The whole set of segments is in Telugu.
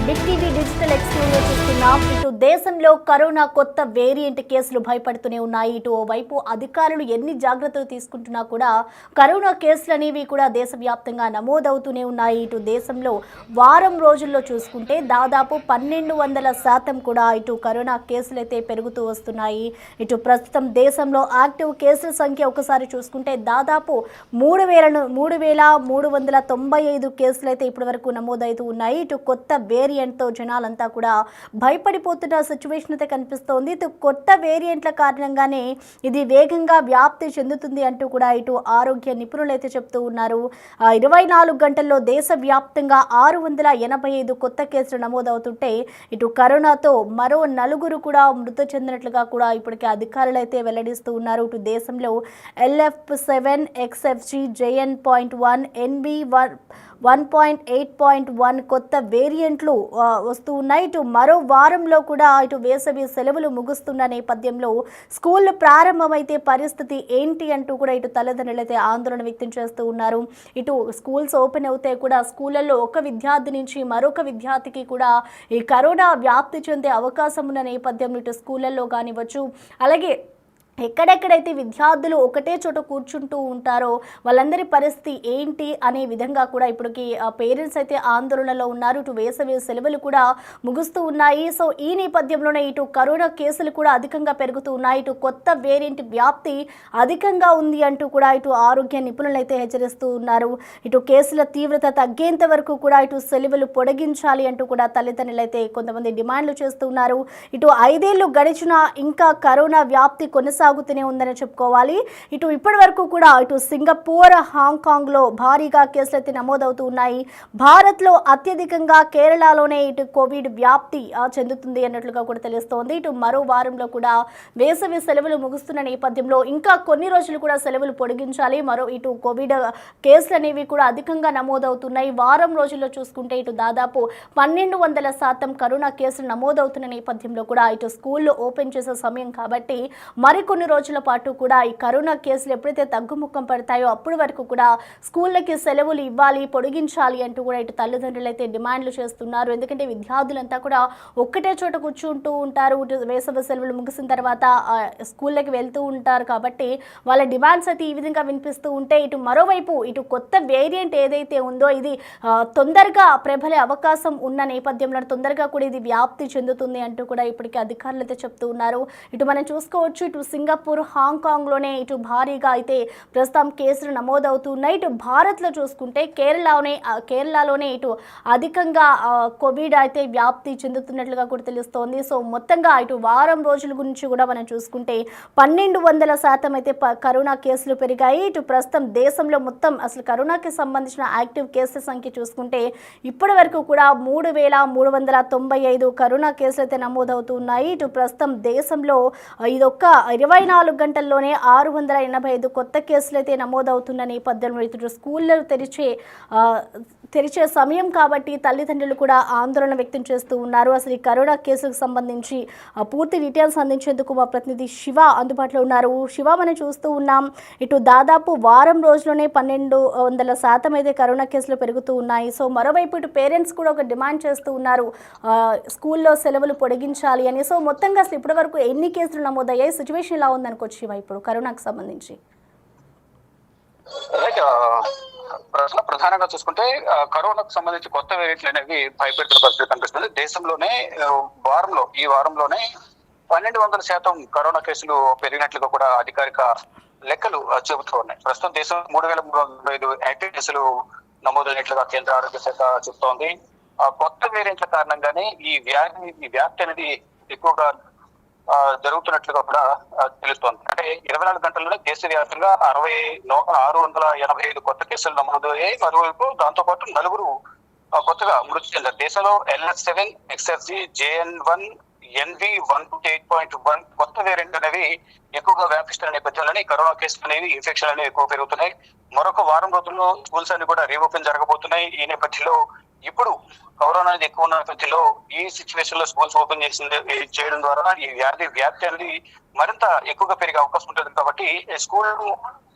బిగ్ టీవీ డిజిటల్ ఎక్స్క్లూజివ్ చూస్తున్నాం. ఇటు దేశంలో కరోనా కొత్త వేరియంట్ కేసులు భయపడుతూనే ఉన్నాయి. ఇటు ఓవైపు అధికారులు ఎన్ని జాగ్రత్తలు తీసుకుంటున్నా కూడా కరోనా కేసులు అనేవి కూడా దేశవ్యాప్తంగా నమోదవుతూనే ఉన్నాయి. ఇటు దేశంలో వారం రోజుల్లో చూసుకుంటే దాదాపు 1200% కూడా ఇటు కరోనా కేసులు అయితే పెరుగుతూ వస్తున్నాయి. ఇటు ప్రస్తుతం దేశంలో యాక్టివ్ కేసుల సంఖ్య ఒకసారి చూసుకుంటే దాదాపు 3,395 కేసులు అయితే ఇప్పటి వరకు నమోదవుతూ ఉన్నాయి. ఇటు కొత్త వేరియంట్తో జనాలంతా కూడా భయపడిపోతున్న సిచ్యువేషన్ అయితే కనిపిస్తోంది. ఇటు కొత్త వేరియంట్ల కారణంగానే ఇది వేగంగా వ్యాప్తి చెందుతుంది అంటూ కూడా ఇటు ఆరోగ్య నిపుణులు అయితే చెప్తూ ఉన్నారు. 24 గంటల్లో దేశవ్యాప్తంగా 685 కొత్త కేసులు నమోదవుతుంటే ఇటు కరోనాతో మరో 4 కూడా మృతి చెందినట్లుగా కూడా ఇప్పటికే అధికారులు అయితే వెల్లడిస్తూ ఉన్నారు. ఇటు దేశంలో LF7, XFG, JN.1, NB1.8.1 కొత్త వేరియంట్లు వస్తూ ఉన్నాయి. ఇటు మరో వారంలో కూడా ఇటు వేసవి సెలవులు ముగుస్తున్న నేపథ్యంలో స్కూల్ ప్రారంభమైతే పరిస్థితి ఏంటి అంటూ కూడా ఇటు తల్లిదండ్రులు అయితే ఆందోళన వ్యక్తం చేస్తూ ఉన్నారు. ఇటు స్కూల్స్ ఓపెన్ అవుతే కూడా స్కూళ్ళల్లో ఒక విద్యార్థి నుంచి మరొక విద్యార్థికి కూడా ఈ కరోనా వ్యాప్తి చెందే అవకాశం ఉన్న నేపథ్యంలో ఇటు స్కూళ్ళల్లో కానివ్వచ్చు, అలాగే ఎక్కడెక్కడైతే విద్యార్థులు ఒకటే చోట కూర్చుంటూ ఉంటారో వాళ్ళందరి పరిస్థితి ఏంటి అనే విధంగా కూడా ఇప్పటికి పేరెంట్స్ అయితే ఆందోళనలో ఉన్నారు. ఇటు వేసవి సెలవులు కూడా ముగుస్తూ ఉన్నాయి. సో ఈ నేపథ్యంలోనే ఇటు కరోనా కేసులు కూడా అధికంగా పెరుగుతూ ఉన్నాయి. ఇటు కొత్త వేరియంట్ వ్యాప్తి అధికంగా ఉంది అంటూ కూడా ఇటు ఆరోగ్య నిపుణులు అయితే హెచ్చరిస్తూ ఉన్నారు. ఇటు కేసుల తీవ్రత తగ్గేంత వరకు కూడా ఇటు సెలవులు పొడిగించాలి అంటూ కూడా తల్లిదండ్రులు అయితే కొంతమంది డిమాండ్లు చేస్తున్నారు. ఇటు 5 ఏళ్లు గడిచినా ఇంకా కరోనా వ్యాప్తి కొనసాగుతూనే ఉందని చెప్పుకోవాలి. ఇటు ఇప్పటి వరకు కూడా ఇటు సింగపూర్, హాంకాంగ్లో భారీగా కేసులు అయితే నమోదవుతూ ఉన్నాయి. భారత్లో అత్యధికంగా కేరళలోనే ఇటు కోవిడ్ వ్యాప్తి చెందుతుంది అన్నట్లుగా కూడా తెలుస్తోంది. ఇటు మరో వారంలో కూడా వేసవి సెలవులు ముగుస్తున్న నేపథ్యంలో ఇంకా కొన్ని రోజులు కూడా సెలవులు పొడిగించాలి. మరో ఇటు కోవిడ్ కేసులు అనేవి కూడా అధికంగా నమోదవుతున్నాయి. వారం రోజుల్లో చూసుకుంటే ఇటు దాదాపు 1200% కరోనా కేసులు నమోదవుతున్న నేపథ్యంలో కూడా ఇటు స్కూళ్ళు ఓపెన్ చేసే సమయం కాబట్టి మరికొన్ని రోజుల పాటు కూడా ఈ కరోనా కేసులు ఎప్పుడైతే తగ్గుముఖం పడతాయో అప్పటి వరకు కూడా స్కూళ్ళకి సెలవులు ఇవ్వాలి, పొడిగించాలి అంటూ కూడా ఇటు తల్లిదండ్రులు అయితే డిమాండ్లు చేస్తున్నారు. ఎందుకంటే విద్యార్థులంతా కూడా ఒక్కటే చోట కూర్చుంటూ ఉంటారు. ఇటు వేసవి సెలవులు ముగిసిన తర్వాత స్కూళ్ళకి వెళ్తూ ఉంటారు కాబట్టి వాళ్ళ డిమాండ్స్ అయితే ఈ విధంగా వినిపిస్తూ ఉంటే ఇటు మరోవైపు ఇటు కొత్త వేరియంట్ ఏదైతే ఉందో ఇది తొందరగా ప్రబలే అవకాశం ఉన్న నేపథ్యంలో తొందరగా కూడా ఇది వ్యాప్తి చెందుతుంది అంటూ కూడా ఇప్పటికే అధికారులు అయితే చెప్తూ ఉన్నారు. ఇటు మనం చూసుకోవచ్చు ఇటు సింగపూర్, హాంకాంగ్లోనే ఇటు భారీగా అయితే ప్రస్తుతం కేసులు నమోదవుతున్నాయి. ఇటు భారత్లో చూసుకుంటే కేరళలోనే ఇటు అధికంగా కోవిడ్ అయితే వ్యాప్తి చెందుతున్నట్లుగా కూడా తెలుస్తోంది. సో మొత్తంగా ఇటు వారం రోజుల గురించి కూడా మనం చూసుకుంటే 1200% అయితే కరోనా కేసులు పెరిగాయి. ఇటు ప్రస్తుతం దేశంలో మొత్తం అసలు కరోనాకి సంబంధించిన యాక్టివ్ కేసుల సంఖ్య చూసుకుంటే ఇప్పటి వరకు కూడా 3,395 కరోనా కేసులు అయితే నమోదవుతున్నాయి. ఇటు ప్రస్తుతం దేశంలో ఇదొక్క 24 గంటల్లోనే 685 కొత్త కేసులు అయితే నమోదవుతున్న నేపథ్యంలో ఇటు స్కూళ్ళు తెరిచే సమయం కాబట్టి తల్లిదండ్రులు కూడా ఆందోళన వ్యక్తం చేస్తూ ఉన్నారు. అసలు ఈ కరోనా కేసులకు సంబంధించి పూర్తి డీటెయిల్స్ అందించేందుకు మా ప్రతినిధి శివ అందుబాటులో ఉన్నారు. శివ, మనం చూస్తూ ఉన్నాం ఇటు దాదాపు వారం రోజుల్లోనే 1200% అయితే కరోనా కేసులు పెరుగుతూ ఉన్నాయి. సో మరోవైపు ఇటు పేరెంట్స్ కూడా ఒక డిమాండ్ చేస్తూ ఉన్నారు స్కూల్లో సెలవులు పొడిగించాలి అని. సో మొత్తంగా అసలు ఇప్పటి వరకు ఎన్ని కేసులు నమోదయ్యాయి, సిచ్యువేషన్ ఎలా ఉందనుకోవచ్చు శివ ఇప్పుడు కరోనాకు సంబంధించి? ప్రధానంగా చూసుకుంటే కరోనాకు సంబంధించి కొత్త వేరియంట్లు అనేవి భయపెడుతున్న పరిస్థితి కనిపిస్తుంది. దేశంలోనే ఈ వారంలోనే 1200% కరోనా కేసులు పెరిగినట్లుగా కూడా అధికారిక లెక్కలు చెబుతూ ఉన్నాయి. ప్రస్తుతం దేశం 3,395 యాక్టివ్ కేసులు నమోదైనట్లుగా కేంద్ర ఆరోగ్య శాఖ చెబుతోంది. కొత్త వేరియంట్ల కారణంగానే ఈ వ్యాప్తి అనేది ఎక్కువగా జరుగుతున్నట్లుగా కూడా తెలుస్తోంది. అంటే 24 గంటల్లోనే దేశవ్యాప్తంగా 685 కొత్త కేసులు నమోదయ్యాయి. మరోవైపు దాంతో పాటు 4 కొత్తగా మృతి చెందారు. దేశంలో LF7, XFG, JN.1, NB1.8.1 కొత్త వేరియంట్ అనేవి ఎక్కువగా వ్యాపిస్తున్న నేపథ్యంలోనే కరోనా కేసులు అనేవి ఇన్ఫెక్షన్ అనేవి ఎక్కువ పెరుగుతున్నాయి. మరొక వారం రోజుల్లో స్కూల్స్ అన్ని కూడా రీఓపెన్ జరగబోతున్నాయి. ఈ నేపథ్యంలో ఇప్పుడు కరోనా అనేది ఎక్కువ ఉన్న నేపథ్యంలో ఈ సిచ్యువేషన్ లో స్కూల్స్ ఓపెన్ చేయడం ద్వారా ఈ వ్యాప్తి అనేది మరింత ఎక్కువగా పెరిగే అవకాశం ఉంటుంది. కాబట్టి స్కూల్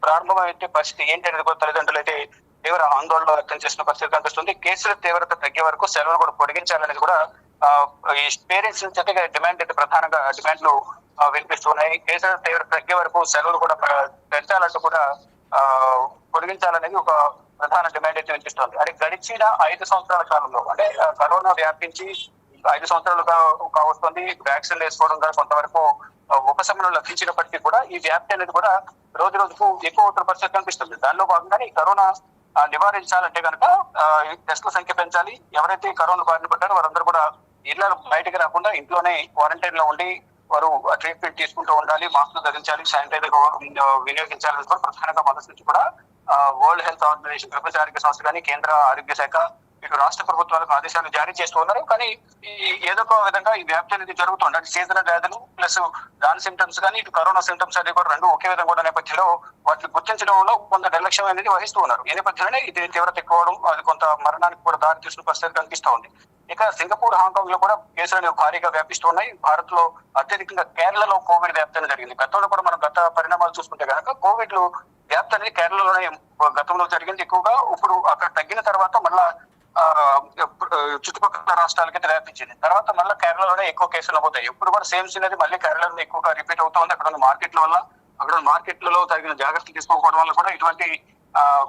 ప్రారంభమైతే పరిస్థితి ఏంటి అనేది తల్లిదండ్రులు అయితే తీవ్ర ఆందోళన వ్యక్తం చేసిన పరిస్థితి కనిపిస్తుంది. కేసుల తీవ్రత తగ్గే వరకు సెలవులు కూడా పొడిగించాలనేది కూడా ఈ పేరెంట్స్ నుంచి అయితే ప్రధానంగా డిమాండ్లు వినిపిస్తున్నాయి. కేసుల తీవ్రత తగ్గే వరకు సెలవులు కూడా పెంచాలంటూ కూడా పొడిగించాలనేది ఒక ప్రధాన డిమాండ్ అయితే వినిపిస్తోంది. అంటే గడిచిన 5 సంవత్సరాల కాలంలో అంటే కరోనా వ్యాపించి 5 సంవత్సరాలుగా కావస్తుంది. వ్యాక్సిన్ వేసుకోవడం ద్వారా కొంతవరకు ఉపశమనం లభించినప్పటికీ కూడా ఈ వ్యాప్తి అనేది కూడా రోజు రోజుకు ఎక్కువ అవుతున్న పరిస్థితి కనిపిస్తుంది. దానిలో భాగంగానే ఈ కరోనా నివారించాలంటే కనుక టెస్టుల సంఖ్య పెంచాలి. ఎవరైతే కరోనా బారిన పడ్డారో వారందరూ కూడా ఇళ్ల బయటకు రాకుండా ఇంట్లోనే క్వారంటైన్ లో ఉండి వారు ట్రీట్మెంట్ తీసుకుంటూ ఉండాలి. మాస్కులు ధరించాలి, శానిటైజర్ వినియోగించాలని కూడా ప్రధానంగా మొదటి నుంచి కూడా వరల్డ్ హెల్త్ ఆర్గనైజేషన్, ప్రపంచ ఆరోగ్య సంస్థ కానీ కేంద్ర ఆరోగ్య శాఖ ఇటు రాష్ట్ర ప్రభుత్వాలకు ఆదేశాలు జారీ చేస్తూ ఉన్నారు. కానీ ఏదో ఒక విధంగా ఈ వ్యాప్తి అనేది జరుగుతుంది. అంటే సీజనల్ వ్యాధులు ప్లస్ దాని సిమ్టమ్స్ కానీ ఇటు కరోనా సిమ్టమ్స్ అనేది కూడా రెండు ఒకే విధంగా కూడా నేపథ్యంలో వాటిని గుర్తించడంలో కొంత నిర్లక్ష్యం అనేది వహిస్తూ ఉన్నారు. ఈ నేపథ్యంలోనే ఇది తీవ్రత ఎక్కువడం, అది కొంత మరణానికి కూడా దారి తీసిన పరిస్థితి కనిపిస్తూ ఉంది. ఇక సింగపూర్, హాంకాంగ్ లో కూడా కేసులు భారీగా వ్యాపిస్తూ ఉన్నాయి. భారత్ లో అత్యధికంగా కేరళలో కోవిడ్ వ్యాప్తి అనేది జరిగింది. గతంలో కూడా మనం గత పరిణామాలు చూసుకుంటే కనుక కోవిడ్ వ్యాప్తి అనేది కేరళలోనే గతంలో జరిగింది ఎక్కువగా. ఇప్పుడు అక్కడ తగ్గిన తర్వాత మళ్ళా చుట్టుపక్కల రాష్ట్రాలకి వ్యాపించింది. తర్వాత మళ్ళీ కేరళలోనే ఎక్కువ కేసులు నమోదాయి. ఇప్పుడు కూడా సేమ్ సీన్ అనేది మళ్ళీ కేరళలో ఎక్కువగా రిపీట్ అవుతుంది. అక్కడ ఉన్న మార్కెట్ల వల్ల, అక్కడ మార్కెట్లలో తగిన జాగ్రత్తలు తీసుకోకపోవడం వల్ల కూడా ఇటువంటి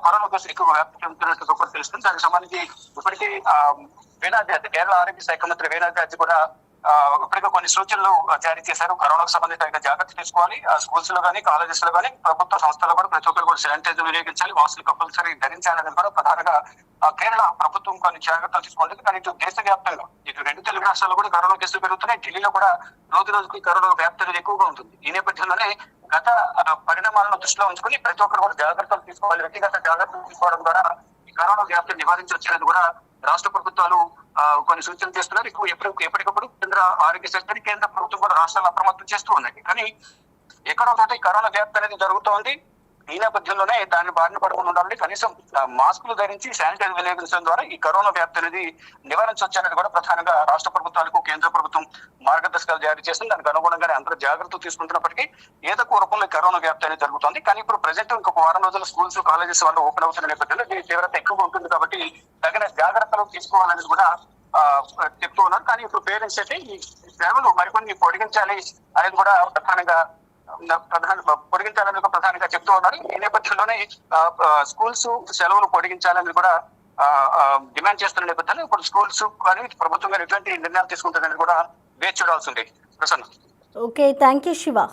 కరోనా కేసులు ఎక్కువ వ్యాప్తి చెందుతున్నట్టు కూడా తెలుస్తుంది. దానికి సంబంధించి ఇప్పటికీ వేణాద్రి, కేరళ ఆరోగ్య శాఖ మంత్రి వేణాద్రి కూడా ఇప్పటికే కొన్ని సూచనలు జారీ చేశారు. కరోనాకు సంబంధించి తగిన జాగ్రత్త తీసుకోవాలి. స్కూల్స్ లో కానీ, కాలేజెస్ లో కానీ, ప్రభుత్వ సంస్థల్లో కూడా ప్రతి ఒక్కరు కూడా శానిటైజర్ వినియోగించాలి, మాస్కులు కంపల్సరీ ధరించాలని కూడా ప్రధానంగా కేరళ ప్రభుత్వం కొన్ని జాగ్రత్తలు తీసుకుంటుంది. కానీ ఇటు దేశవ్యాప్తంగా ఇటు 2 తెలుగు రాష్ట్రాల్లో కూడా కరోనా కేసులు పెరుగుతున్నాయి. ఢిల్లీలో కూడా రోజు రోజుకి కరోనా వ్యాప్తి అనేది ఎక్కువగా ఉంటుంది. ఈ నేపథ్యంలోనే గత పరిణామాలను దృష్టిలో ఉంచుకుని ప్రతి ఒక్కరు కూడా జాగ్రత్తలు తీసుకోవాలి. వ్యక్తిగత జాగ్రత్తలు తీసుకోవడం ద్వారా ఈ కరోనా వ్యాప్తిని నివారించవచ్చనేది కూడా రాష్ట్ర ప్రభుత్వాలు కొన్ని సూచనలు చేస్తున్నారు. ఎప్పటికప్పుడు కేంద్ర ఆరోగ్య శాఖ, కేంద్ర ప్రభుత్వం కూడా రాష్ట్రాలు అప్రమత్తం చేస్తూ ఉన్నాయి. కానీ ఎక్కడో చోట కరోనా వ్యాప్తి అనేది జరుగుతోంది. ఈ నేపథ్యంలోనే దాన్ని బారిన పడకుండా ఉండాలని కనీసం మాస్కులు ధరించి శానిటైజర్ వినియోగించడం ద్వారా ఈ కరోనా వ్యాప్తి అనేది నివారించవచ్చనేది కూడా ప్రధానంగా రాష్ట్ర ప్రభుత్వాలకు కేంద్ర ప్రభుత్వం మార్గదర్శకాలు జారీ చేస్తుంది. దానికి అనుగుణంగానే అందరూ జాగ్రత్తలు తీసుకుంటున్నప్పటికీ ఏదో ఒక రూపంలో కరోనా వ్యాప్తి అనేది జరుగుతుంది. కానీ ఇప్పుడు ప్రజెంట్ ఇంకొక వారం రోజులు స్కూల్స్, కాలేజెస్ వాళ్ళు ఓపెన్ అవుతున్న నేపథ్యంలో దీని తీవ్రత ఎక్కువగా ఉంటుంది. కాబట్టి తగిన జాగ్రత్తలు తీసుకోవాలనేది కూడా చెప్తూ ఉన్నారు. కానీ ఇప్పుడు పేరెంట్స్ అయితే ఈ సేవలు మరికొన్ని పొడిగించాలి అనేది కూడా పొడిగించాలని ప్రధానంగా చెప్తూ ఉన్నారు. ఈ నేపథ్యంలోనే స్కూల్స్ సెలవులు పొడిగించాలని కూడా డిమాండ్ చేస్తున్న నేపథ్యంలో ఇప్పుడు స్కూల్స్ కానీ ప్రభుత్వం కానీ ఎటువంటి నిర్ణయాలు తీసుకుంటుందని కూడా వేచి చూడాల్సి ఉంది. Prasanna. Okay, thank you Shiva.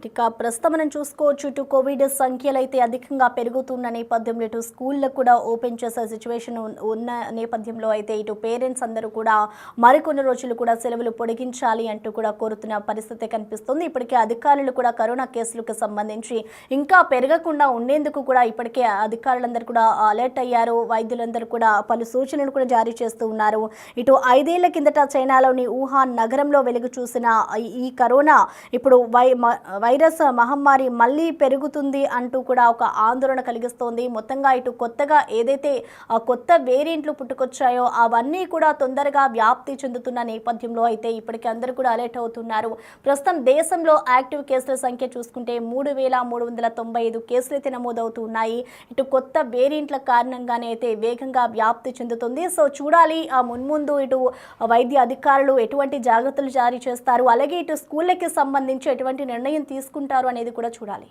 ఇక ప్రస్తుతం మనం చూసుకోవచ్చు, ఇటు కోవిడ్ సంఖ్యలు అయితే అధికంగా పెరుగుతున్న నేపథ్యంలో ఇటు స్కూళ్ళకు కూడా ఓపెన్ చేసే సిచ్యువేషన్ ఉన్న నేపథ్యంలో అయితే ఇటు పేరెంట్స్ అందరూ కూడా మరికొన్ని రోజులు కూడా సెలవులు పొడిగించాలి అంటూ కూడా కోరుతున్న పరిస్థితి కనిపిస్తుంది. ఇప్పటికే అధికారులు కూడా కరోనా కేసులకు సంబంధించి ఇంకా పెరగకుండా ఉండేందుకు కూడా ఇప్పటికే అధికారులందరూ కూడా అలర్ట్ అయ్యారు. వైద్యులందరూ కూడా పలు సూచనలు కూడా జారీ చేస్తూ ఉన్నారు. ఇటు 5 ఏళ్ల కిందట చైనాలోని వుహాన్ నగరంలో వెలుగు చూసిన ఈ కరోనా ఇప్పుడు వైరస్ మహమ్మారి మళ్ళీ పెరుగుతుంది అంటూ కూడా ఒక ఆందోళన కలిగిస్తోంది. మొత్తంగా ఇటు కొత్తగా ఏదైతే కొత్త వేరియంట్లు పుట్టుకొచ్చాయో అవన్నీ కూడా తొందరగా వ్యాప్తి చెందుతున్న నేపథ్యంలో అయితే ఇప్పటికీ అందరూ కూడా అలర్ట్ అవుతున్నారు. ప్రస్తుతం దేశంలో యాక్టివ్ కేసుల సంఖ్య చూసుకుంటే 3,395 కేసులు అయితే నమోదవుతున్నాయి. ఇటు కొత్త వేరియంట్ల కారణంగానే అయితే వేగంగా వ్యాప్తి చెందుతుంది. సో చూడాలి మున్ముందు ఇటు వైద్య అధికారులు ఎటువంటి జాగ్రత్తలు జారీ చేస్తారు, అలాగే ఇటు స్కూళ్ళకి సంబంధించి ఎటువంటి నిర్ణయం తీసుకుంటారు అనేది కూడా చూడాలి.